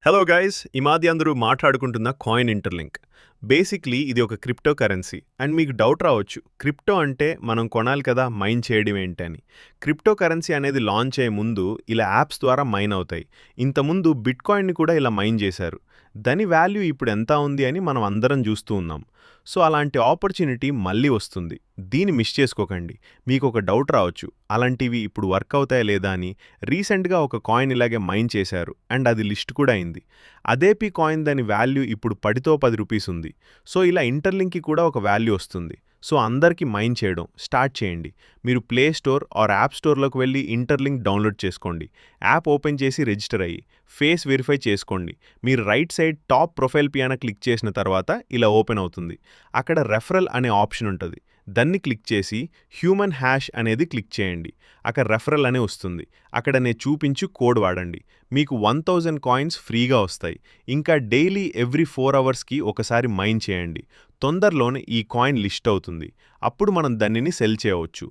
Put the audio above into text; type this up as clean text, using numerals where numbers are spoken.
Hello guys ఈ మధ్య అందరూ మాట్లాడుకుంటున్న కాయిన్ ఇంటర్లింక్. బేసిక్లీ ఇది ఒక క్రిప్టో కరెన్సీ. అండ్ మీకు డౌట్ రావచ్చు, క్రిప్టో అంటే మనం కొనాలి కదా, మైన్ చేయడం ఏంటని. క్రిప్టో కరెన్సీ అనేది లాంచ్ అయ్యే ముందు ఇలా యాప్స్ ద్వారా మైన్ అవుతాయి. ఇంతకుముందు బిట్ కాయిన్ని కూడా ఇలా మైన్ చేశారు. దాని వాల్యూ ఇప్పుడు ఎంత ఉంది అని మనం అందరం చూస్తూ ఉన్నాం. సో అలాంటి ఆపర్చునిటీ మళ్ళీ వస్తుంది. దీన్ని మిస్ చేసుకోకండి. మీకు ఒక డౌట్ రావచ్చు, అలాంటివి ఇప్పుడు వర్క్ అవుతాయా లేదా అని. రీసెంట్గా ఒక కాయిన్ ఇలాగే మైన్ చేశారు అండ్ అది లిస్ట్ కూడా అయింది. అదేపీ కాయిన్ దాని వాల్యూ ఇప్పుడు 10 రూపీస్ ఉంది. సో ఇలా ఇంటర్లింక్కి కూడా ఒక వాల్యూ వస్తుంది. సో అందరికీ మైన్ చేయడం స్టార్ట్ చేయండి. మీరు ప్లే స్టోర్ ఆర్ యాప్ స్టోర్లోకి వెళ్ళి ఇంటర్లింక్ డౌన్లోడ్ చేసుకోండి. యాప్ ఓపెన్ చేసి రిజిస్టర్ అయ్యి ఫేస్ వెరిఫై చేసుకోండి. మీరు రైట్ సైడ్ టాప్ ప్రొఫైల్ పియాన క్లిక్ చేసిన తర్వాత ఇలా ఓపెన్ అవుతుంది. అక్కడ రెఫరల్ అనే ఆప్షన్ ఉంటుంది. దాన్ని క్లిక్ చేసి హ్యూమన్ హ్యాష్ అనేది క్లిక్ చేయండి. అక్కడ రెఫరల్ అనే వస్తుంది. అక్కడ నేను చూపించు కోడ్ వాడండి. మీకు 1000 కాయిన్స్ ఫ్రీగా వస్తాయి. ఇంకా డైలీ ఎవ్రీ 4 అవర్స్కి ఒకసారి మైన్ చేయండి. తొందరలోనే ఈ కాయిన్ లిస్ట్ అవుతుంది. అప్పుడు మనం దానిని సెల్ చేయవచ్చు.